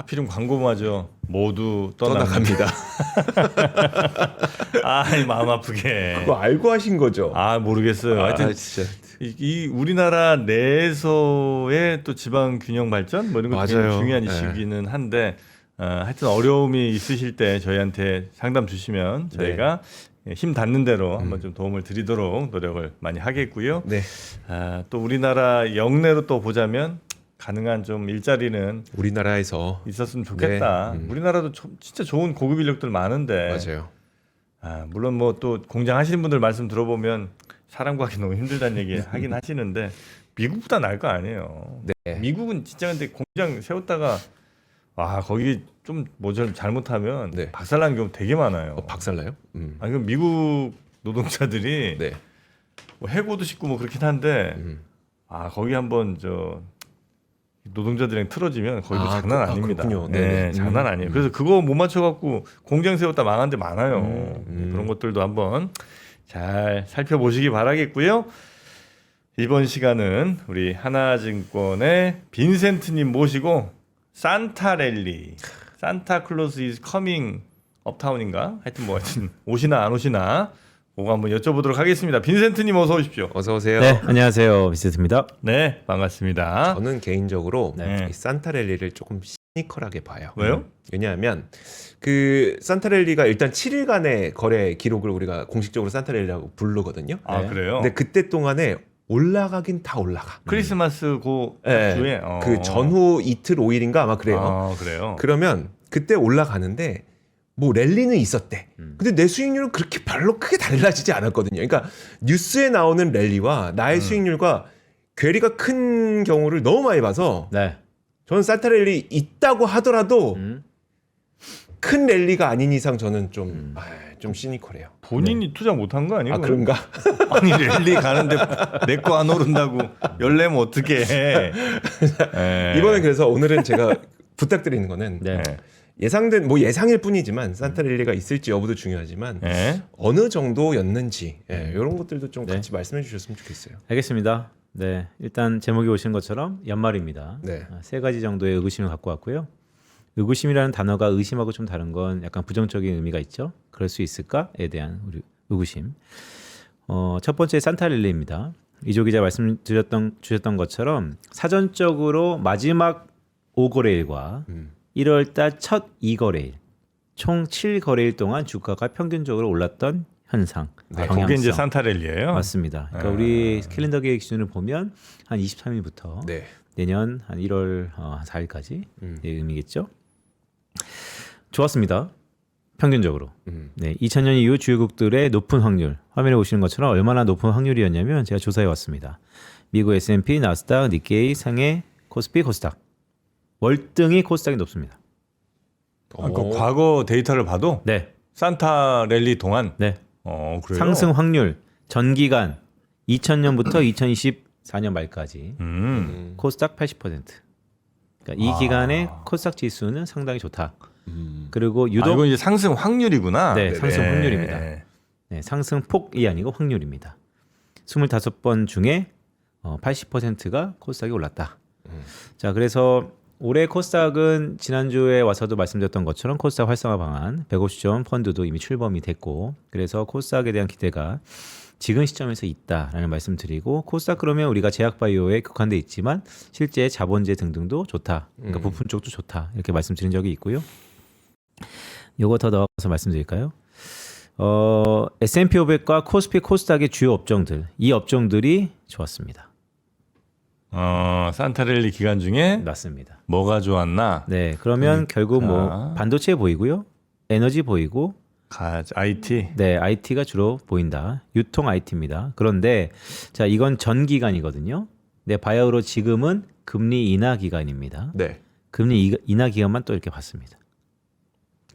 하필이면 광고마저 모두 떠나갑니다. 아, 마음 아프게. 그거 알고 하신 거죠? 아, 모르겠어요. 하여튼 진짜. 이 우리나라 내에서의 또 지방 균형 발전 뭐 이런 것도 굉장히 맞아요. 중요한 네. 이슈기는 한데 하여튼 어려움이 있으실 때 저희한테 상담 주시면 저희가 힘 닿는 대로 한번 좀 도움을 드리도록 노력을 많이 하겠고요. 네. 또 우리나라 영내로 또 보자면 가능한 좀 일자리는 우리나라에서 있었으면 좋겠다. 네. 우리나라도 진짜 좋은 고급 인력들 많은데 맞아요. 물론 뭐 또 공장 하시는 분들 말씀 들어보면 사람 구하기 너무 힘들다는 얘기 하긴 하시는데 미국보다 나을 거 아니에요. 네. 미국은 진짜 근데 공장 세웠다가 와 거기 좀 뭐 잘못하면 네. 박살나는 경우 되게 많아요. 박살나요? 아니 그럼 미국 노동자들이 네. 뭐 해고도 쉽고 뭐 그렇긴 한데 거기 한번 저 노동자들이랑 틀어지면 거기도 장난 아닙니다. 네, 장난 아니에요. 그래서 그거 못 맞춰갖고 공장 세웠다 망한 데 많아요. 그런 것들도 한번 잘 살펴보시기 바라겠고요. 이번 시간은 우리 하나증권의 빈센트님 모시고 산타랠리, 산타클로스 is coming uptown인가? 하여튼 뭐 하여튼 오시나 안 오시나 그거 한번 여쭤보도록 하겠습니다. 빈센트님 어서 오십시오. 어서 오세요. 네, 안녕하세요. 빈센트입니다. 네, 반갑습니다. 저는 개인적으로 네. 이 산타랠리를 조금 시니컬하게 봐요. 왜요? 왜냐하면 그 산타랠리가 일단 7일간의 거래 기록을 우리가 공식적으로 산타랠리라고 부르거든요. 아, 그래요? 근데 그때 동안에 올라가긴 다 올라가. 크리스마스 그 네. 주에 그 전후 이틀 5일인가 아마 그래요. 아, 그래요. 그러면 그때 올라가는데 뭐 랠리는 있었대. 근데 내 수익률은 그렇게 별로 크게 달라지지 않았거든요. 그러니까 뉴스에 나오는 랠리와 나의 수익률과 괴리가 큰 경우를 너무 많이 봐서 네. 저는 산타랠리 있다고 하더라도 큰 랠리가 아닌 이상 저는 좀 시니컬해요. 본인이 투자 못한 거 아니에요? 아 그런가? 아니 랠리 가는데 내 거 안 오른다고 열내면 어떻게 해? 이번엔 그래서 오늘은 제가 부탁드리는 거는 네. 예상된 뭐 예상일 뿐이지만 산타랠리가 있을지 여부도 중요하지만 네. 어느 정도였는지 이런 것들도 좀 같이 말씀해 주셨으면 좋겠어요. 알겠습니다. 네, 일단 제목이 오신 것처럼 연말입니다. 네. 세 가지 정도의 의구심을 갖고 왔고요. 의구심이라는 단어가 의심하고 좀 다른 건 약간 부정적인 의미가 있죠. 그럴 수 있을까에 대한 우리 의구심. 첫 번째 산타랠리입니다. 이조 기자 주셨던 것처럼 사전적으로 마지막 5거래일과 1월 달 첫 2거래일 총 7거래일 동안 주가가 평균적으로 올랐던 현상. 그게 이제 산타랠리예요. 맞습니다. 그러니까 우리 캘린더 계획 기준을 보면 한 23일부터 네. 내년 한 1월 4일까지 의미겠죠. 좋았습니다. 평균적으로. 네, 2000년 이후 주요국들의 높은 확률. 화면에 보시는 것처럼 얼마나 높은 확률이었냐면 제가 조사해 왔습니다. 미국 S&P, 나스닥, 니케이, 상해, 코스피, 코스닥. 월등히 코스닥이 높습니다. 그 과거 데이터를 봐도 네. 산타랠리 동안 네. 그래요? 상승 확률 전기간 2000년부터 2024년 말까지 코스닥 80%. 그러니까 이 기간에 코스닥 지수는 상당히 좋다. 그리고 유독 이건 이제 상승 확률이구나. 네, 상승 네네. 확률입니다. 네, 상승 폭이 아니고 확률입니다. 25번 중에 80%가 코스닥이 올랐다. 자, 그래서 올해 코스닥은 지난주에 와서도 말씀드렸던 것처럼 코스닥 활성화 방안 150점 펀드도 이미 출범이 됐고, 그래서 코스닥에 대한 기대가 지금 시점에서 있다라는 말씀드리고, 코스닥 그러면 우리가 제약바이오에 국한돼 있지만 실제 자본재 등등도 좋다. 그러니까 부품 쪽도 좋다. 이렇게 말씀드린 적이 있고요. 요거 더 나가서 말씀드릴까요? S&P 500과 코스피 코스닥의 주요 업종들, 이 업종들이 좋았습니다. 산타랠리 기간 중에 맞습니다. 뭐가 좋았나? 네, 그러면 결국 뭐 반도체 보이고요, 에너지 보이고, IT. 네, IT가 주로 보인다. 유통 IT입니다. 그런데 자, 이건 전 기간이거든요. 네, 바이오로 지금은 금리 인하 기간입니다. 네. 금리 인하 기간만 또 이렇게 봤습니다.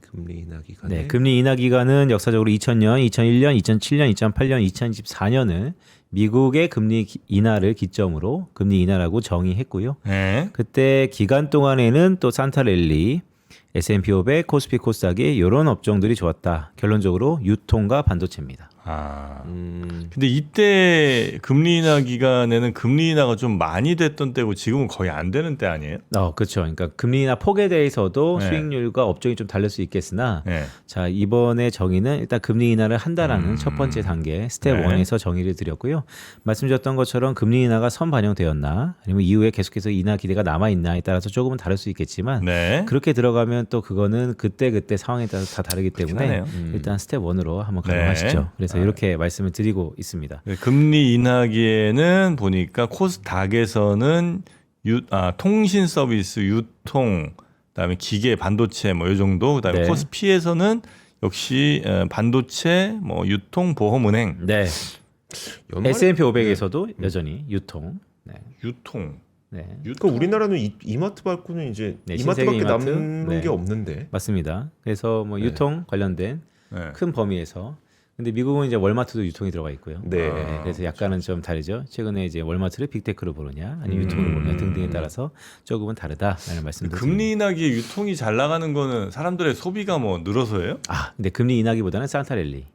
금리 인하 기간에 네, 금리 인하 기간은 역사적으로 2000년, 2001년, 2007년, 2008년, 2024년을 미국의 금리 인하를 기점으로 금리 인하라고 정의했고요. 네. 그때 기간 동안에는 또 산타랠리, S&P 500, 코스피 코스닥이 이런 업종들이 좋았다. 결론적으로 유통과 반도체입니다. 근데 이때 금리 인하 기간에는 금리 인하가 좀 많이 됐던 때고 지금은 거의 안 되는 때 아니에요? 그렇죠. 그러니까 금리나 폭에 대해서도 네. 수익률과 업종이 좀 다를 수 있겠으나 네. 자, 이번에 정의는 일단 금리 인하를 한다라는 첫 번째 단계 스텝 네. 1에서 정의를 드렸고요. 말씀드렸던 것처럼 금리 인하가 선 반영되었나 아니면 이후에 계속해서 인하 기대가 남아 있나에 따라서 조금은 다를 수 있겠지만 네. 그렇게 들어가면 또 그거는 그때 상황에 따라서 다 다르기 때문에 하네요. 일단 스텝 1으로 한번 네. 가능하시죠. 그래서 이렇게 말씀을 드리고 있습니다. 금리 인하기에는 보니까 코스닥에서는 통신 서비스, 유통, 그다음에 기계, 반도체 뭐 이 정도, 그다음에 네. 코스피에서는 역시 반도체, 뭐 유통, 보험은행, 네. 연말에 S&P 500에서도 여전히 유통. 네. 유통. 네. 그러니까 우리나라는 이마트 말고는 이제 네, 이마트밖에 신세계 이마트? 남는 네. 게 없는데. 맞습니다. 그래서 뭐 유통 관련된 네. 큰 범위에서 근데 미국은 이제 월마트도 유통이 들어가 있고요. 네. 그래서 약간은 좀 다르죠. 최근에 이제 월마트를 빅테크로 보느냐, 아니면 유통으로 보느냐 등등에 따라서 조금은 다르다라는 말씀도 금리 인하기에 유통이 잘 나가는 거는 사람들의 소비가 뭐 늘어서예요? 근데 금리 인하기보다는 산타랠리.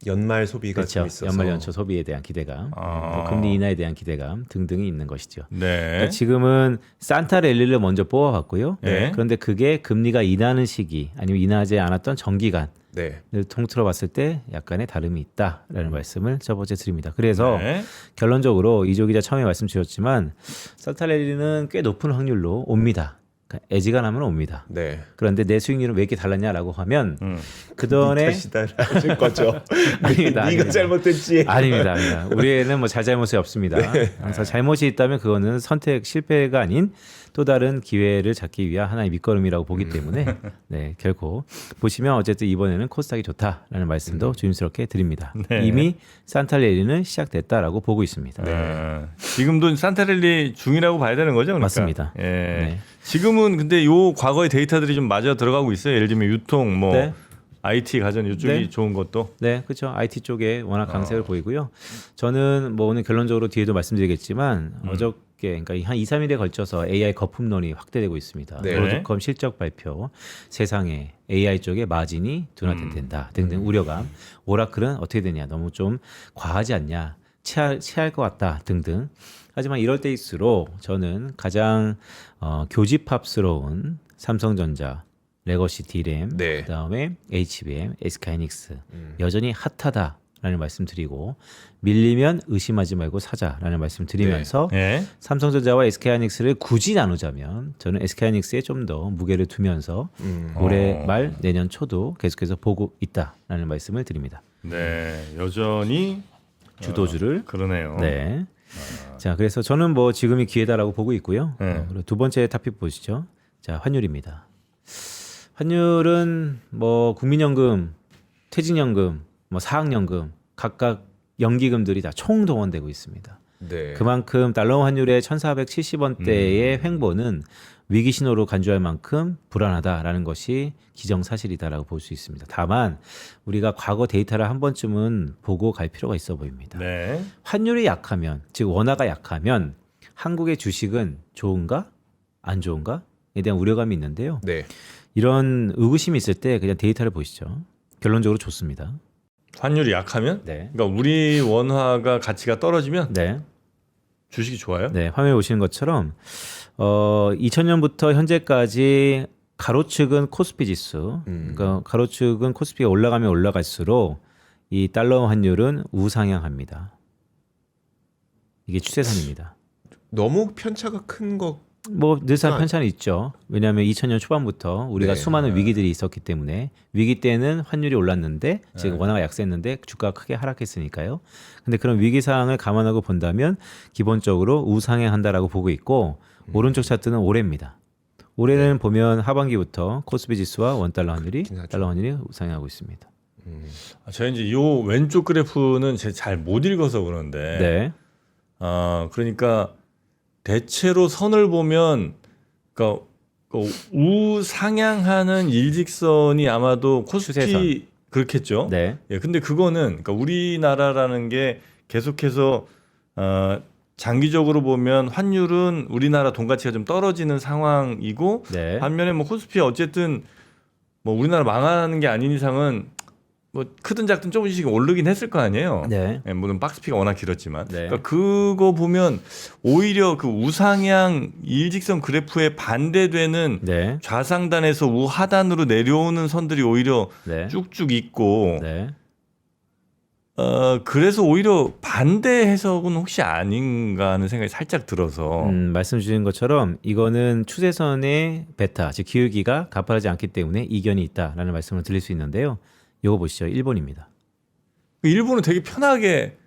연말 소비가 그렇죠. 좀 있어서. 연말 연초 소비에 대한 기대감, 아. 또 금리 인하에 대한 기대감 등등이 있는 것이죠. 네. 그러니까 지금은 산타랠리를 먼저 뽑아봤고요. 네. 그런데 그게 금리가 인하하는 시기 아니면 인하하지 않았던 정기간 네. 를 통틀어 봤을 때 약간의 다름이 있다라는 말씀을 첫 번째 드립니다. 그래서 네. 결론적으로 이조 기자 처음에 말씀드렸지만 산타랠리는 꽤 높은 확률로 옵니다. 그러니까 애지간하면 옵니다. 네. 그런데 내 수익률은 왜 이렇게 달랐냐라고 하면 음. 그동안에 탓이다 하실 거죠. 아닙니다, 네가 아닙니다. 잘못했지. 아닙니다. 우리에는 뭐 잘잘못이 없습니다. 네. 항상 잘못이 있다면 그거는 선택 실패가 아닌 또 다른 기회를 찾기 위한 하나의 밑거름이라고 보기 때문에 네, 결코 보시면 어쨌든 이번에는 코스닥이 좋다라는 말씀도 조심스럽게 드립니다. 네. 이미 산타랠리는 시작됐다라고 보고 있습니다. 지금도 산타랠리 중이라고 봐야 되는 거죠? 그러니까? 맞습니다. 예. 네. 지금은 근데 요 과거의 데이터들이 좀 맞아 들어가고 있어요. 예를 들면 유통, 뭐 네. IT, 가전 이쪽이 네. 좋은 것도. 네, 그렇죠. IT 쪽에 워낙 강세를 보이고요. 저는 뭐 오늘 결론적으로 뒤에도 말씀드리겠지만 어저께 그러니까 한 2, 3일에 걸쳐서 AI 거품론이 확대되고 있습니다. 네. 브로드컴 실적 발표, 세상에 AI 쪽에 마진이 둔화된다 등등 우려감. 오라클은 어떻게 되냐? 너무 좀 과하지 않냐? 체할 것 같다 등등. 하지만 이럴 때일수록 저는 가장 교집합스러운 삼성전자, 레거시 D램, 네. 그다음에 HBM, SK하이닉스 여전히 핫하다라는 말씀드리고 밀리면 의심하지 말고 사자라는 말씀드리면서 예. 삼성전자와 SK하이닉스를 굳이 나누자면 저는 SK하이닉스에 좀 더 무게를 두면서 올해 말 내년 초도 계속해서 보고 있다라는 말씀을 드립니다. 네. 여전히 주도주를 그러네요. 네. 자, 그래서 저는 뭐 지금이 기회다라고 보고 있고요. 네. 그리고 두 번째 토픽 보시죠. 자, 환율입니다. 환율은 뭐 국민연금, 퇴직연금, 뭐 사학연금 각각 연기금들이 다 총동원되고 있습니다. 네. 그만큼 달러 환율의 1,470원대의 횡보는 위기 신호로 간주할 만큼 불안하다라는 것이 기정사실이다라고 볼 수 있습니다. 다만 우리가 과거 데이터를 한 번쯤은 보고 갈 필요가 있어 보입니다. 네. 환율이 약하면, 즉 원화가 약하면 한국의 주식은 좋은가 안 좋은가에 대한 우려감이 있는데요. 네. 이런 의구심이 있을 때 그냥 데이터를 보시죠. 결론적으로 좋습니다. 환율이 약하면? 네. 그러니까 우리 원화가 가치가 떨어지면 네. 주식이 좋아요? 네, 화면에 보시는 것처럼 2000년부터 현재까지 가로축은 코스피 지수, 그러니까 가로축은 코스피가 올라가면 올라갈수록 이 달러 환율은 우상향합니다. 이게 추세선입니다. 너무 편차가 큰 거. 뭐 늘상 편차는 있죠. 왜냐하면 2000년 초반부터 우리가 네. 수많은 위기들이 있었기 때문에 위기 때는 환율이 올랐는데 지금 원화가 약세했는데 주가가 크게 하락했으니까요. 근데 그런 위기 상황을 감안하고 본다면 기본적으로 우상향한다라고 보고 있고 오른쪽 차트는 올해입니다. 올해는 보면 하반기부터 코스피 지수와 원달러 환율이 그렇긴 하죠. 달러 환율이 우상향하고 있습니다. 제가 이제 요 왼쪽 그래프는 제가 잘 못 읽어서 그런데 네. 그러니까 대체로 선을 보면 그러니까 우상향하는 일직선이 아마도 코스피 추세선. 그렇겠죠. 네. 예, 근데 그거는 그러니까 우리나라라는 게 계속해서 장기적으로 보면 환율은 우리나라 돈 가치가 좀 떨어지는 상황이고 네. 반면에 뭐 코스피 어쨌든 뭐 우리나라 망하는 게 아닌 이상은 뭐 크든 작든 조금씩 오르긴 했을 거 아니에요. 네. 예, 물론 박스피가 워낙 길었지만 네. 그러니까 그거 보면 오히려 그 우상향 일직선 그래프에 반대되는 네. 좌상단에서 우하단으로 내려오는 선들이 오히려 네. 쭉쭉 있고 네. 그래서 오히려 반대 해석은 혹시 아닌가 하는 생각이 살짝 들어서 말씀 주신 것처럼 이거는 추세선의 베타, 즉 기울기가 가파르지 않기 때문에 이견이 있다라는 말씀을 드릴 수 있는데요. 이거 보시죠. 1번입니다. 일본은 되게 편하게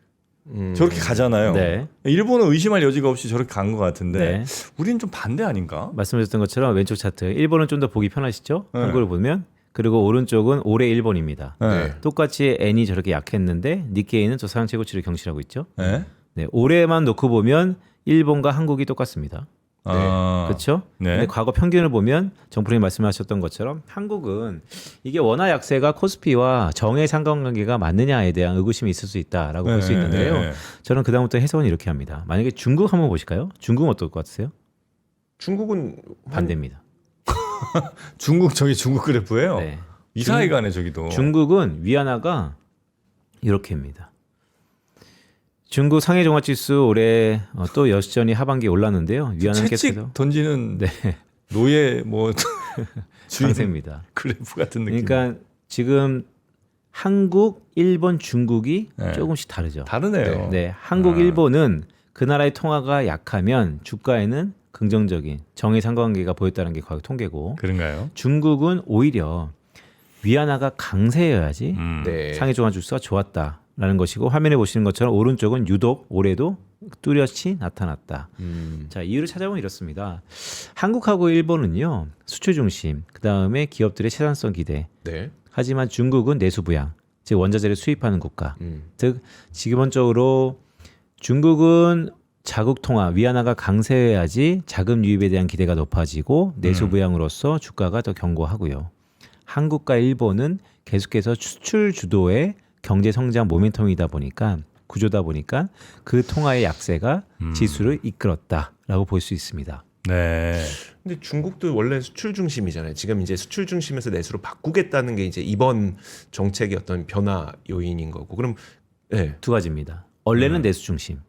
저렇게 가잖아요. 네. 일본은 의심할 여지가 없이 저렇게 간 것 같은데 네. 우리는 좀 반대 아닌가? 말씀하셨던 것처럼 왼쪽 차트 1번은 좀 더 보기 편하시죠? 네. 한국을 보면. 그리고 오른쪽은 올해 1번입니다. 네. 똑같이 N이 저렇게 약했는데 니케이는 저 서양 최고치를 경신하고 있죠. 네. 네, 올해만 놓고 보면 일본과 한국이 똑같습니다. 그렇죠? 네. 근데 과거 평균을 보면 정프로님 말씀하셨던 것처럼 한국은 이게 원화 약세가 코스피와 정의 상관관계가 맞느냐에 대한 의구심이 있을 수 있다라고 볼 수 있는데요. 네. 저는 그다음부터 해석은 이렇게 합니다. 만약에 중국 한번 보실까요? 중국은 어떨 것 같으세요? 중국은 반대입니다. 중국 저기 중국 그래프예요. 네. 이상하게 가네 저기도. 중국은 위안화가 이렇게입니다. 중국 상해 종합지수 올해 또 여전히 하반기에 올랐는데요. 위안화는 계속해서 채찍 던지는 네, 노예 뭐 주인 강세입니다. 그래프 같은 느낌. 그러니까 지금 한국, 일본, 중국이 네. 조금씩 다르죠. 다르네요. 네, 한국, 일본은 그 나라의 통화가 약하면 주가에는 긍정적인 정의 상관관계가 보였다는 게 과거 통계고, 그런가요? 중국은 오히려 위안화가 강세여야지 네. 상해 종합지수가 좋았다라는 것이고, 화면에 보시는 것처럼 오른쪽은 유독 올해도 뚜렷이 나타났다. 자, 이유를 찾아보면 이렇습니다. 한국하고 일본은요 수출 중심, 그 다음에 기업들의 생산성 기대. 네. 하지만 중국은 내수 부양, 즉 원자재를 수입하는 국가. 즉 기본적으로 중국은 자국 통화 위안화가 강세해야지 자금 유입에 대한 기대가 높아지고 내수 부양으로서 주가가 더 견고하고요. 한국과 일본은 계속해서 수출 주도의 경제 성장 모멘텀이다 보니까 구조다 보니까 그 통화의 약세가 지수를 이끌었다라고 볼 수 있습니다. 네. 근데 중국도 원래 수출 중심이잖아요. 지금 이제 수출 중심에서 내수로 바꾸겠다는 게 이제 이번 정책의 어떤 변화 요인인 거고. 그럼 네. 두 가지입니다. 원래는 내수 중심.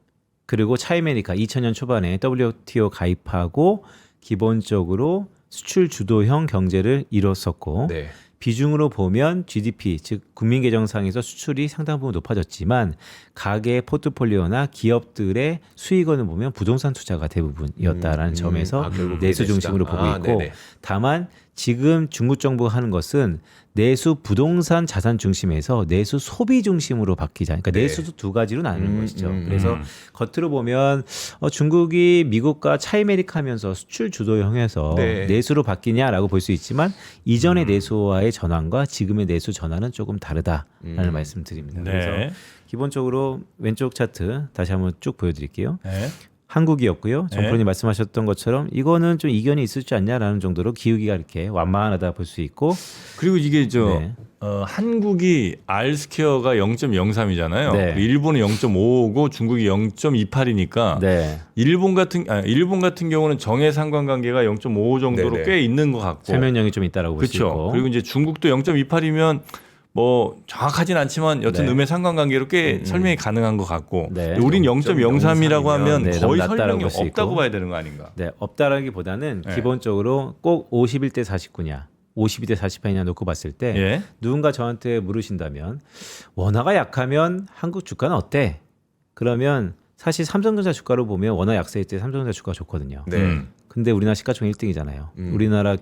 그리고 차이메리카 2000년 초반에 WTO 가입하고 기본적으로 수출 주도형 경제를 이뤘었고 네. 비중으로 보면 GDP 즉 국민계정상에서 수출이 상당 부분 높아졌지만 가계 포트폴리오나 기업들의 수익원을 보면 부동산 투자가 대부분이었다라는 점에서 결국 내수 내수다. 중심으로 보고 있고 네네. 다만 지금 중국 정부가 하는 것은 내수 부동산 자산 중심에서 내수 소비 중심으로 바뀌자. 그러니까 네. 내수도 두 가지로 나누는 것이죠. 그래서 겉으로 보면 중국이 미국과 차이메리카하면서 수출 주도형에서 네. 내수로 바뀌냐라고 볼 수 있지만 이전의 내수와의 전환과 지금의 내수 전환은 조금 다르다라는 말씀드립니다. 네. 그래서 기본적으로 왼쪽 차트 다시 한번 쭉 보여드릴게요. 네. 한국이었고요. 정프로님 네. 말씀하셨던 것처럼 이거는 좀 이견이 있을 줄 않냐라는 정도로 기울기가 이렇게 완만하다 볼 수 있고 그리고 이게 네. 한국이 R 스퀘어가 0.03이잖아요. 네. 일본은 0.55고 중국이 0.28이니까 네. 일본 같은 경우는 정의 상관관계가 0.55 정도로 네네. 꽤 있는 것 같고. 설명력이 좀 있다라고 볼 수 그렇죠. 있고 그리고 이제 중국도 0.28이면 뭐 정확하진 않지만 여튼 네. 음의 상관관계로 꽤 설명이 가능한 것 같고 네. 우린 0.03이라고 하면 네, 너무 거의 낮다라고 설명이 볼수 없다고 있고. 봐야 되는 거 아닌가? 네, 없다라기보다는 네. 기본적으로 꼭 51대 49냐 52대 48냐 놓고 봤을 때 예. 누군가 저한테 물으신다면 원화가 약하면 한국 주가는 어때? 그러면 사실 삼성전자 주가로 보면 원화 약세일 때 삼성전자 주가가 좋거든요. 네. 근데 우리나라 시가총 1등이잖아요. 우리나라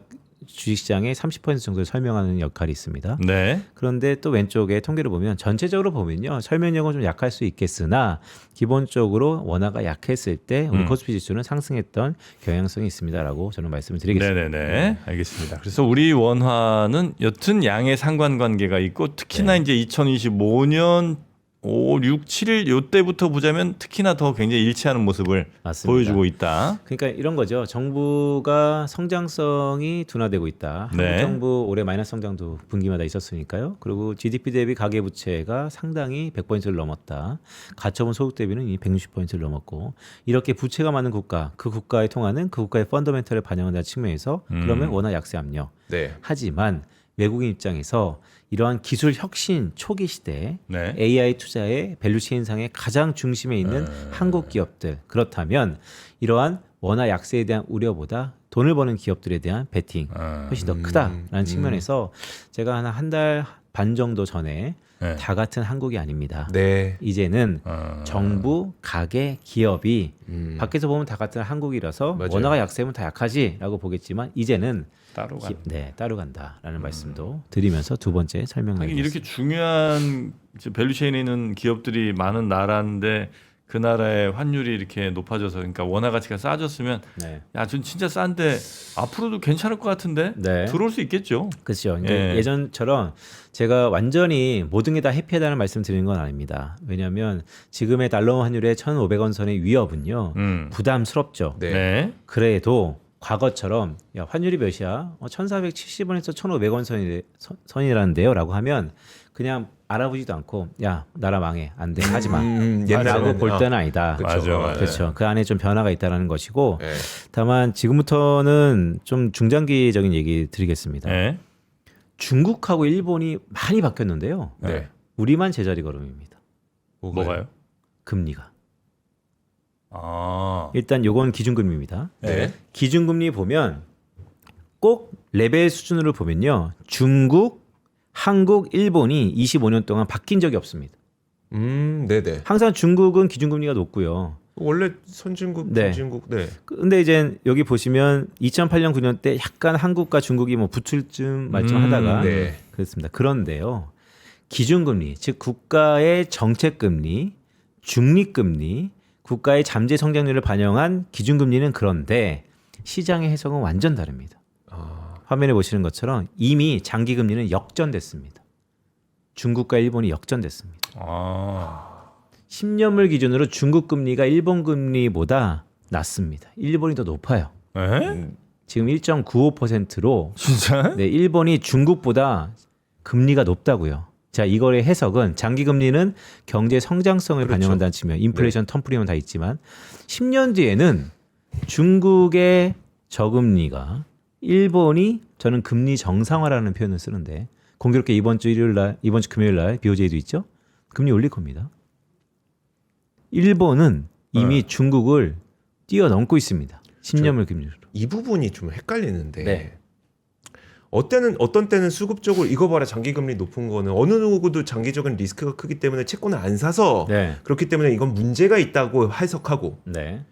주식시장의 30% 정도를 설명하는 역할이 있습니다. 네. 그런데 또 왼쪽에 통계를 보면 전체적으로 보면요. 설명력은 좀 약할 수 있겠으나 기본적으로 원화가 약했을 때 우리 코스피 지수는 상승했던 경향성이 있습니다라고 저는 말씀을 드리겠습니다. 네네네. 알겠습니다. 그래서 우리 원화는 여튼 양의 상관관계가 있고 특히나 이제 2025년 5, 6, 7일 요때부터 보자면 특히나 더 굉장히 일치하는 모습을 맞습니다. 보여주고 있다. 그러니까 이런 거죠. 정부가 성장성이 둔화되고 있다. 네. 한국 정부 올해 마이너스 성장도 분기마다 있었으니까요. 그리고 GDP 대비 가계부채가 상당히 100%를 넘었다. 가처분 소득 대비는 이미 160%를 넘었고 이렇게 부채가 많은 국가, 그 국가의 통화는 그 국가의 펀더멘털을 반영한다는 측면에서 그러면 원화 약세 압력. 네. 하지만 외국인 입장에서 이러한 기술 혁신 초기 시대에 네. AI 투자의 밸류체인상의 가장 중심에 있는 한국 기업들, 그렇다면 이러한 원화 약세에 대한 우려보다 돈을 버는 기업들에 대한 베팅 훨씬 더 크다라는 측면에서 제가 한 달 반 정도 전에 네. 다 같은 한국이 아닙니다. 네. 이제는 정부, 가계, 기업이 밖에서 보면 다 같은 한국이라서 맞아요. 원화가 약세면 다 약하지라고 보겠지만 이제는 따로 가. 따로 간다라는 말씀도 드리면서 두 번째 하긴 설명드리겠습니다. 이렇게 중요한 이제 밸류체인에 있는 기업들이 많은 나라인데 그 나라의 환율이 이렇게 높아져서 그러니까 원화 가치가 싸졌으면 네. 야, 전 진짜 싼데 앞으로도 괜찮을 것 같은데 네. 들어올 수 있겠죠. 그렇죠. 그러니까 예. 예전처럼 제가 완전히 모든 게 다 해피하다는 말씀 드리는 건 아닙니다. 왜냐하면 지금의 달러 환율의 1,500원 선의 위협은요. 부담스럽죠. 네. 네. 그래도 과거처럼 야, 환율이 몇이야? 1,470원에서 1,500원 선이라는데요. 라고 하면 그냥 알아보지도 않고 야, 나라 망해. 안 돼. 하지 마. 라고 볼 때는 아니다. 그쵸. 맞아. 그렇죠. 그 안에 좀 변화가 있다는 것이고 네. 다만 지금부터는 좀 중장기적인 얘기 드리겠습니다. 네. 중국하고 일본이 많이 바뀌었는데요. 네. 우리만 제자리 걸음입니다. 뭐가요? 금리가. 아. 일단 요건 기준금리입니다. 네. 기준금리 보면 꼭 레벨 수준으로 보면요. 중국, 한국, 일본이 25년 동안 바뀐 적이 없습니다. 네네. 항상 중국은 기준금리가 높고요. 원래 선진국, 네. 중진국, 네. 근데 이제 여기 보시면 2008년 9년 때 약간 한국과 중국이 뭐 붙을 쯤 말쯤 하다가 네. 그렇습니다. 그런데요. 기준금리, 즉 국가의 정책금리, 중립금리, 국가의 잠재 성장률을 반영한 기준금리는 그런데 시장의 해석은 완전 다릅니다. 화면에 보시는 것처럼 이미 장기금리는 역전됐습니다. 중국과 일본이 역전됐습니다. 아. 10년물 기준으로 중국 금리가 일본 금리보다 낮습니다. 일본이 더 높아요. 에? 지금 1.95%로 진짜? 네, 일본이 중국보다 금리가 높다고요. 자, 이거의 해석은 장기 금리는 경제 성장성을 그렇죠. 반영한다는 측면, 인플레이션, 텀프리온 다 있지만 10년 뒤에는 중국의 저금리가 일본이 저는 금리 정상화라는 표현을 쓰는데 공교롭게 이번 주 일요일 날, 이번 주 금요일 날 BOJ도 있죠. 금리 올릴 겁니다. 일본은 이미 중국을 뛰어넘고 있습니다. 10년물 금리로. 이 부분이 좀 헷갈리는데 네. 어떤 때는 수급적으로 이거 봐라 장기금리 높은 거는 어느 누구도 장기적인 리스크가 크기 때문에 채권을 안 사서 네. 그렇기 때문에 이건 문제가 있다고 해석하고 네.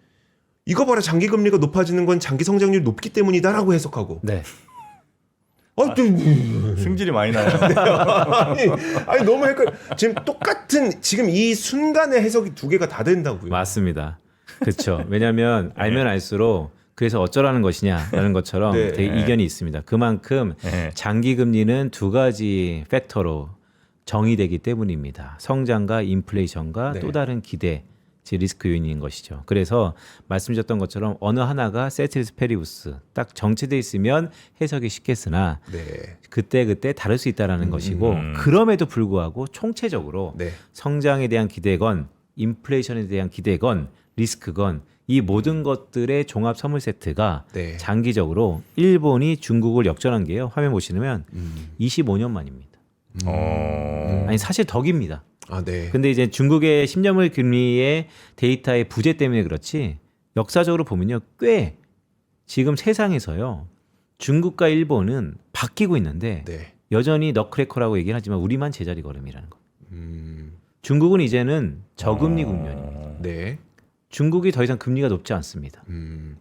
이거 봐라 장기금리가 높아지는 건 장기 성장률이 높기 때문이다라고 해석하고 네. 승질이 많이 나요. 아니 너무 헷갈려. 지금 똑같은 지금 이 순간의 해석이 두 개가 다 된다고요. 맞습니다. 그렇죠. 왜냐하면 알면 알수록 그래서 어쩌라는 것이냐라는 것처럼 네. 되게 이견이 있습니다. 그만큼 네. 장기 금리는 두 가지 팩터로 정의되기 때문입니다. 성장과 인플레이션과 네. 또 다른 기대, 즉 리스크 요인인 것이죠. 그래서 말씀드렸던 것처럼 어느 하나가 세트리스 페리우스 딱 정체돼 있으면 해석이 쉽겠으나 네. 그때 다를 수 있다라는 것이고 그럼에도 불구하고 총체적으로 네. 성장에 대한 기대건 인플레이션에 대한 기대건 리스크건 이 모든 것들의 종합 선물 세트가 네. 장기적으로 일본이 중국을 역전한 게요. 화면 보시면 25년 만입니다. 아니 사실 더 깁니다. 아, 네. 근데 이제 중국의 10년물 금리의 데이터의 부재 때문에 그렇지 역사적으로 보면요. 꽤 지금 세상에서요. 중국과 일본은 바뀌고 있는데 네. 여전히 너크래커라고 얘기는 하지만 우리만 제자리 걸음이라는 거. 중국은 이제는 저금리 국면입니다. 네. 중국이 더 이상 금리가 높지 않습니다.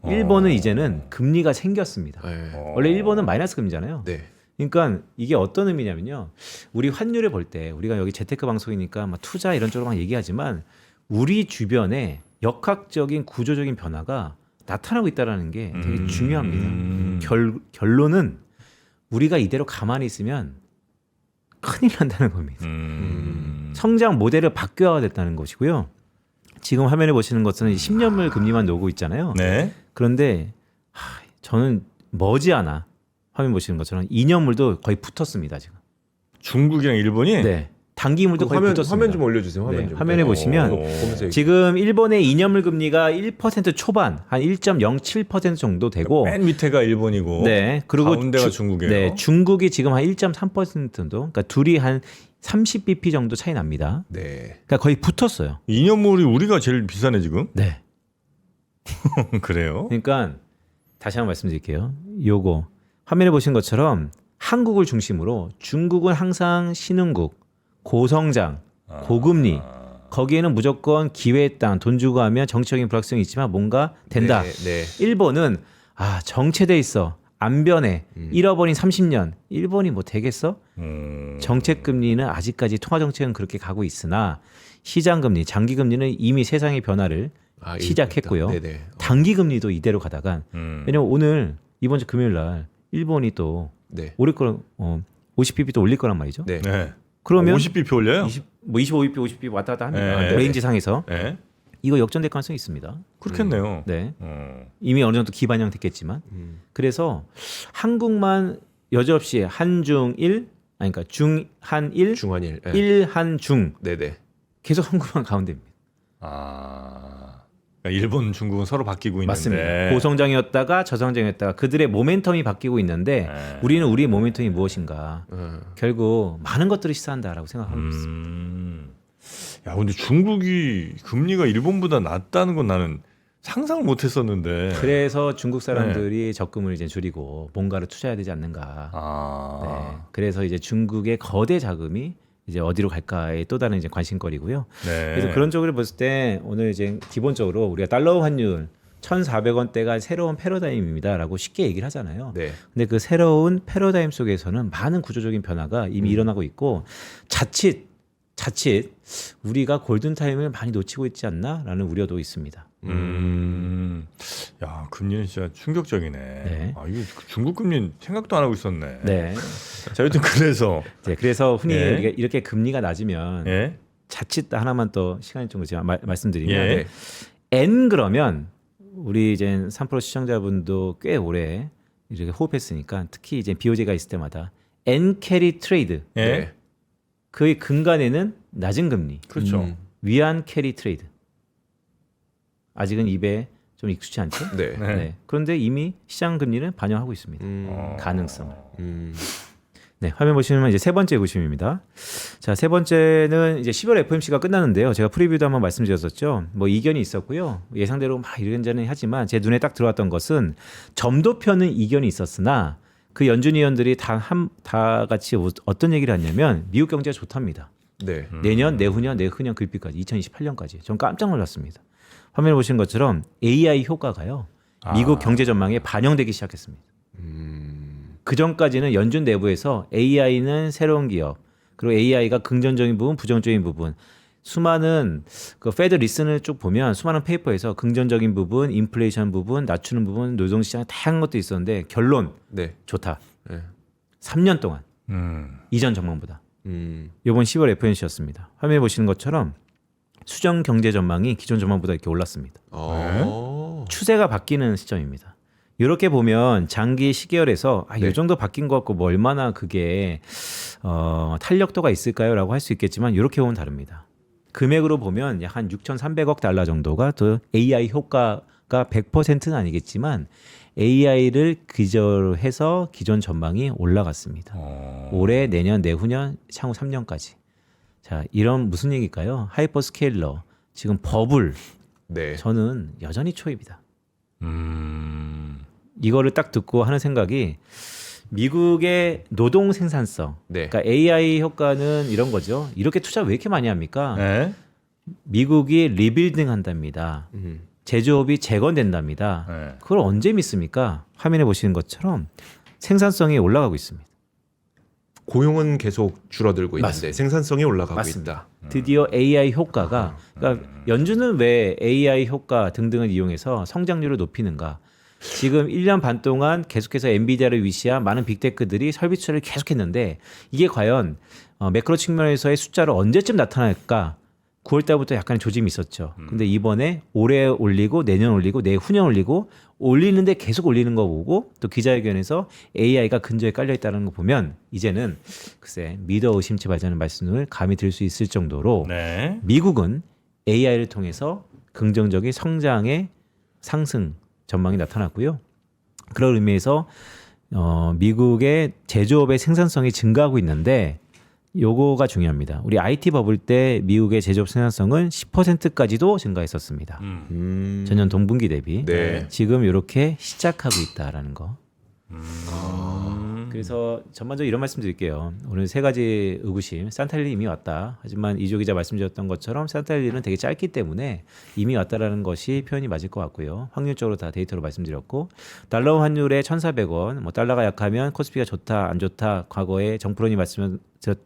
일본은 이제는 금리가 생겼습니다. 네. 원래 일본은 마이너스 금리잖아요. 네. 그러니까 이게 어떤 의미냐면요. 우리 환율을 볼 때 우리가 여기 재테크 방송이니까 막 투자 이런 쪽으로만 얘기하지만 우리 주변에 역학적인 구조적인 변화가 나타나고 있다는 게 되게 중요합니다. 결론은 우리가 이대로 가만히 있으면 큰일 난다는 겁니다. 성장 모델을 바뀌어야 됐다는 것이고요. 지금 화면에 보시는 것은 10년물 금리만 놓고 있잖아요. 네. 그런데 저는 머지않아 화면 보시는 것처럼 2년물도 거의 붙었습니다. 지금. 중국이랑 일본이 네. 단기물도 거의 붙었습니다. 화면 좀 올려주세요. 화면 네, 좀. 화면에 보시면 보면서 지금 일본의 2년물 금리가 1% 초반, 한 1.07% 정도 되고, 맨 밑에가 일본이고 네, 그리고 가운데가 중국이에요. 네, 중국이 지금 한 1.3% 정도, 그러니까 둘이 한 30bp 정도 차이 납니다. 네. 그러니까 거의 붙었어요. 2년물이 우리가 제일 비싸네 지금. 네. 그래요? 그러니까 다시 한번 말씀드릴게요. 요거 화면에 보신 것처럼 한국을 중심으로 중국은 항상 신흥국, 고성장, 고금리, 거기에는 무조건 기회의 땅, 돈 주고 하면 정치적인 불확실성이 있지만 뭔가 된다. 네. 일본은 정체돼 있어. 안 변해. 잃어버린 30년. 일본이 뭐 되겠어? 정책 금리는 아직까지 통화 정책은 그렇게 가고 있으나 시장 금리, 장기 금리는 이미 세상의 변화를 시작했고요. 네네. 단기 금리도 이대로 가다가 왜냐면 오늘 이번 주 금요일 날 일본이 또 네. 올릴 거는 50bp 또 올릴 거란 말이죠. 네. 네. 그러면 50bp 올려요? 25bp, 50bp 왔다 갔다 합니다. 네. 레인지 상에서 네. 이거 역전될 가능성이 있습니다. 그렇겠네요. 네. 이미 어느 정도 기반형 됐겠지만 그래서 한국만 여지없이 한중일 그러니까 중한일 중한일. 네. 일한중 네네. 계속 한국만 가운데입니다. 그러니까 일본, 중국은 서로 바뀌고 있는데. 맞습니다. 고성장이었다가 저성장이었다가 그들의 모멘텀이 바뀌고 있는데 네. 우리는 우리의 모멘텀이 무엇인가? 결국 많은 것들을 시사한다라고 생각하고 있습니다. 야, 근데 중국이 금리가 일본보다 낮다는 건 나는 상상을 못했었는데. 그래서 중국 사람들이 적금을 이제 줄이고 뭔가를 투자해야 되지 않는가. 네. 그래서 이제 중국의 거대 자금이 이제 어디로 갈까의 또 다른 이제 관심거리고요. 네. 그래서 그런 쪽으로 봤을 때 오늘 이제 기본적으로 우리가 달러 환율 1,400원대가 새로운 패러다임입니다라고 쉽게 얘기를 하잖아요. 네. 근데 그 새로운 패러다임 속에서는 많은 구조적인 변화가 이미 일어나고 있고 자칫 우리가 골든타임을 많이 놓치고 있지 않나라는 우려도 있습니다. 야, 금리는 진짜 충격적이네. 네. 이거 중국 금리는 생각도 안 하고 있었네. 네. 자, 여튼 그래서 그래서 흔히 예. 우리가 이렇게 금리가 낮으면 예. 자칫 하나만 또 시간이 좀 제가 말씀드리면 예. N 그러면 우리 이제 3프로 시청자분도 꽤 오래 이렇게 호흡했으니까 특히 이제 BOJ가 있을 때마다 N 캐리 트레이드 예. 네. 그의 근간에는 낮은 금리 그렇죠. 위안 캐리 트레이드 아직은 입에 좀 익숙치 않죠? 네. 네. 네. 그런데 이미 시장 금리는 반영하고 있습니다. 가능성을. 네, 화면 보시면 이제 세 번째 구심입니다. 자, 세 번째는 이제 10월 FOMC가 끝났는데요. 제가 프리뷰도 한번 말씀드렸었죠. 뭐 이견이 있었고요. 예상대로 막 이런저런 하지만 제 눈에 딱 들어왔던 것은 점도 펴는 이견이 있었으나 그 연준 위원들이 다 같이 어떤 얘기를 했냐면 미국 경제가 좋답니다. 네. 내년, 내후년 글비까지 2028년까지. 전 깜짝 놀랐습니다. 화면에 보신 것처럼 AI 효과가요. 미국 경제 전망에 반영되기 시작했습니다. 그 전까지는 연준 내부에서 AI는 새로운 기업, 그리고 AI가 긍정적인 부분, 부정적인 부분, 수많은 그 페드 리슨을 쭉 보면 수많은 페이퍼에서 긍정적인 부분, 인플레이션 부분, 낮추는 부분, 노동시장 다양한 것도 있었는데 결론 네. 좋다. 네. 3년 동안 이전 전망보다. 이번 10월 FOMC였습니다. 화면에 보시는 것처럼 수정 경제 전망이 기존 전망보다 이렇게 올랐습니다. 추세가 바뀌는 시점입니다. 이렇게 보면 장기 시계열에서 이 정도 바뀐 것 같고 뭐 얼마나 그게 탄력도가 있을까요?라고 할 수 있겠지만 이렇게 보면 다릅니다. 금액으로 보면 약 한 6,300억 달러 정도가 더 AI 효과가 100%는 아니겠지만 AI를 기저로 해서 기존 전망이 올라갔습니다. 올해, 내년, 내후년, 향후 3년까지. 자, 이런 무슨 얘기일까요? 하이퍼스케일러, 지금 버블. 네. 저는 여전히 초입이다. 이거를 딱 듣고 하는 생각이 미국의 노동 생산성. 네. 그러니까 AI 효과는 이런 거죠. 이렇게 투자 왜 이렇게 많이 합니까? 네. 미국이 리빌딩 한답니다. 제조업이 재건된답니다. 네. 그걸 언제 믿습니까? 화면에 보시는 것처럼 생산성이 올라가고 있습니다. 고용은 계속 줄어들고 있는데 맞습니다. 생산성이 올라가고 맞습니다. 있다. 드디어 AI 효과가 그러니까 연준은 왜 AI 효과 등등을 이용해서 성장률을 높이는가? 지금 1년 반 동안 계속해서 엔비디아를 위시한 많은 빅테크들이 설비 투자를 계속했는데 이게 과연 매크로 측면에서의 숫자로 언제쯤 나타날까? 9월 달부터 약간의 조짐이 있었죠. 근데 이번에 올해 올리고 내년 올리고 내후년 올리고 올리는데 계속 올리는 거 보고 또 기자회견에서 AI가 근저에 깔려 있다는 거 보면 이제는 글쎄 믿어 의심치 말자는 말씀을 감히 드릴 수 있을 정도로 네. 미국은 AI를 통해서 긍정적인 성장의 상승 전망이 나타났고요. 그런 의미에서 미국의 제조업의 생산성이 증가하고 있는데 요거가 중요합니다. 우리 IT 버블 때 미국의 제조업 생산성은 10%까지도 증가했었습니다. 전년 동분기 대비. 네. 지금 이렇게 시작하고 있다라는 거. 그래서 전반적으로 이런 말씀 드릴게요. 오늘 세 가지 의구심. 산탈리 이미 왔다. 하지만 이조 기자 말씀드렸던 것처럼 산탈리는 되게 짧기 때문에 이미 왔다라는 것이 표현이 맞을 것 같고요. 확률적으로 다 데이터로 말씀드렸고 달러 환율에 1,400원. 뭐 달러가 약하면 코스피가 좋다 안 좋다. 과거에 정프로님 말씀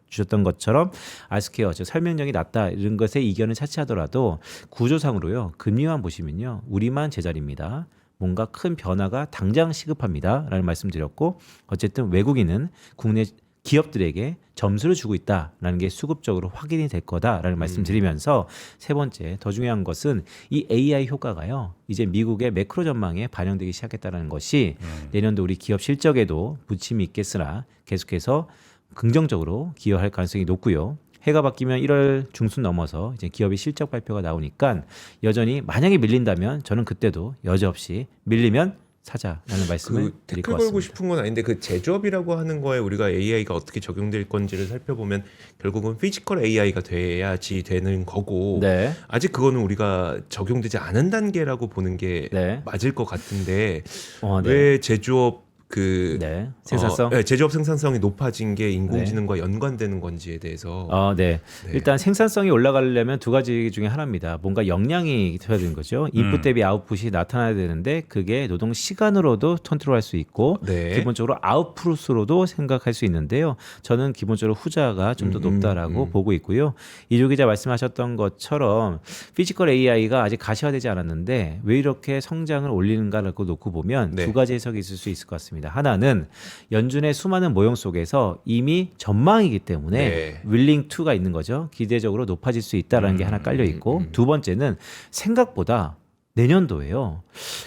주셨던 것처럼 알스케어 즉 설명력이 낮다 이런 것에 이견을 차치하더라도 구조상으로요. 금리만 보시면요. 우리만 제자리입니다. 뭔가 큰 변화가 당장 시급합니다라는 말씀드렸고 어쨌든 외국인은 국내 기업들에게 점수를 주고 있다라는 게 수급적으로 확인이 될 거다라는 말씀드리면서 세 번째 더 중요한 것은 이 AI 효과가요 이제 미국의 매크로 전망에 반영되기 시작했다는 것이 내년도 우리 기업 실적에도 부침이 있겠으나 계속해서 긍정적으로 기여할 가능성이 높고요. 해가 바뀌면 1월 중순 넘어서 이제 기업의 실적 발표가 나오니까 여전히 만약에 밀린다면 저는 그때도 여지없이 밀리면 사자라는 말씀을 그 드릴 태클 것 걸고 같습니다. 싶은 건 아닌데 그 제조업이라고 하는 거에 우리가 AI가 어떻게 적용될 건지를 살펴보면 결국은 피지컬 AI가 돼야지 되는 거고 네. 아직 그거는 우리가 적용되지 않은 단계라고 보는 게 네. 맞을 것 같은데 네. 왜 제조업 그 네. 생산성. 네, 제조업 생산성이 높아진 게 인공지능과 연관되는 건지에 대해서 네. 네. 일단 생산성이 올라가려면 두 가지 중에 하나입니다. 뭔가 역량이 돼야 되는 거죠. 인풋 대비 아웃풋이 나타나야 되는데 그게 노동 시간으로도 컨트롤할 수 있고 네. 기본적으로 아웃풋으로도 생각할 수 있는데요. 저는 기본적으로 후자가 좀 더 높다라고 보고 있고요. 이조 기자 말씀하셨던 것처럼 피지컬 AI가 아직 가시화되지 않았는데 왜 이렇게 성장을 올리는가라고 놓고 보면 네. 두 가지 해석이 있을 수 있을 것 같습니다. 하나는 연준의 수많은 모형 속에서 이미 전망이기 때문에 네. 윌링 2가 있는 거죠. 기대적으로 높아질 수 있다라는 게 하나 깔려 있고 두 번째는 생각보다 내년도에요.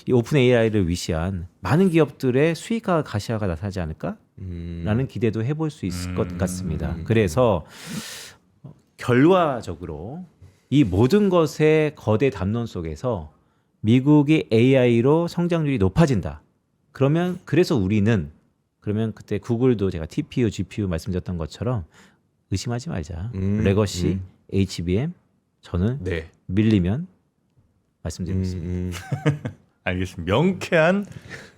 이 오픈 AI를 위시한 많은 기업들의 수익화 가시화가 나타나지 않을까라는 기대도 해볼 수 있을 것 같습니다. 그래서 결과적으로 이 모든 것의 거대 담론 속에서 미국이 AI로 성장률이 높아진다. 그러면 그래서 우리는 그러면 그때 구글도 제가 TPU, GPU 말씀드렸던 것처럼 의심하지 말자. 레거시, HBM 저는 네. 밀리면 말씀드리고 있습니다. 알겠습니다. 명쾌한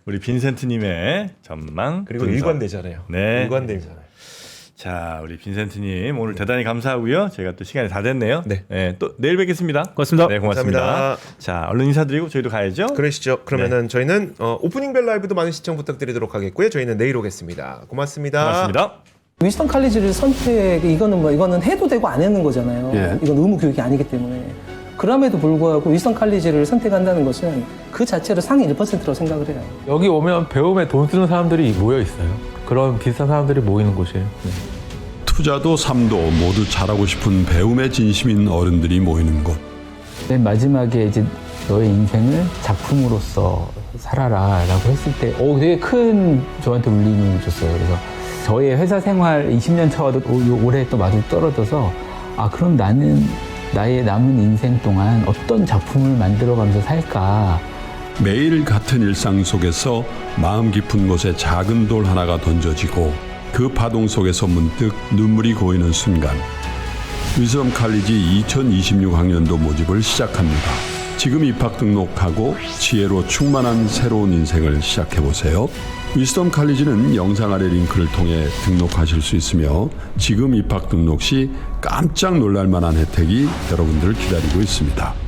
우리 빈센트님의 전망 그리고 분석. 일관되잖아요. 네. 일관되잖아요. 자, 우리 빈센트님 오늘 대단히 감사하고요. 저희가 또 시간이 다 됐네요. 네. 또 내일 뵙겠습니다. 고맙습니다. 네, 고맙습니다. 감사합니다. 자, 얼른 인사드리고 저희도 가야죠. 그러시죠. 그러면은 저희는 오프닝 벨 라이브도 많은 시청 부탁드리도록 하겠고요. 저희는 내일 오겠습니다. 고맙습니다. 고맙습니다. 위스턴 칼리지를 이거는 해도 되고 안 하는 거잖아요. 예. 이건 의무 교육이 아니기 때문에. 그럼에도 불구하고 위스턴 칼리지를 선택한다는 것은 그 자체로 상위 1%라고 생각을 해요. 여기 오면 배움에 돈 쓰는 사람들이 모여 있어요. 그런 비슷한 사람들이 모이는 곳이에요. 투자도 삶도 모두 잘하고 싶은 배움에 진심인 어른들이 모이는 곳. 맨 마지막에 이제 너의 인생을 작품으로서 살아라라고 했을 때 되게 큰 저한테 울림을 줬어요. 그래서 저의 회사 생활 20년 차와도 올해 또 마주 떨어져서 그럼 나는 나의 남은 인생 동안 어떤 작품을 만들어가면서 살까. 매일 같은 일상 속에서 마음 깊은 곳에 작은 돌 하나가 던져지고 그 파동 속에서 문득 눈물이 고이는 순간 위스덤 칼리지 2026학년도 모집을 시작합니다. 지금 입학 등록하고 지혜로 충만한 새로운 인생을 시작해보세요. 위스덤 칼리지는 영상 아래 링크를 통해 등록하실 수 있으며 지금 입학 등록 시 깜짝 놀랄 만한 혜택이 여러분들을 기다리고 있습니다.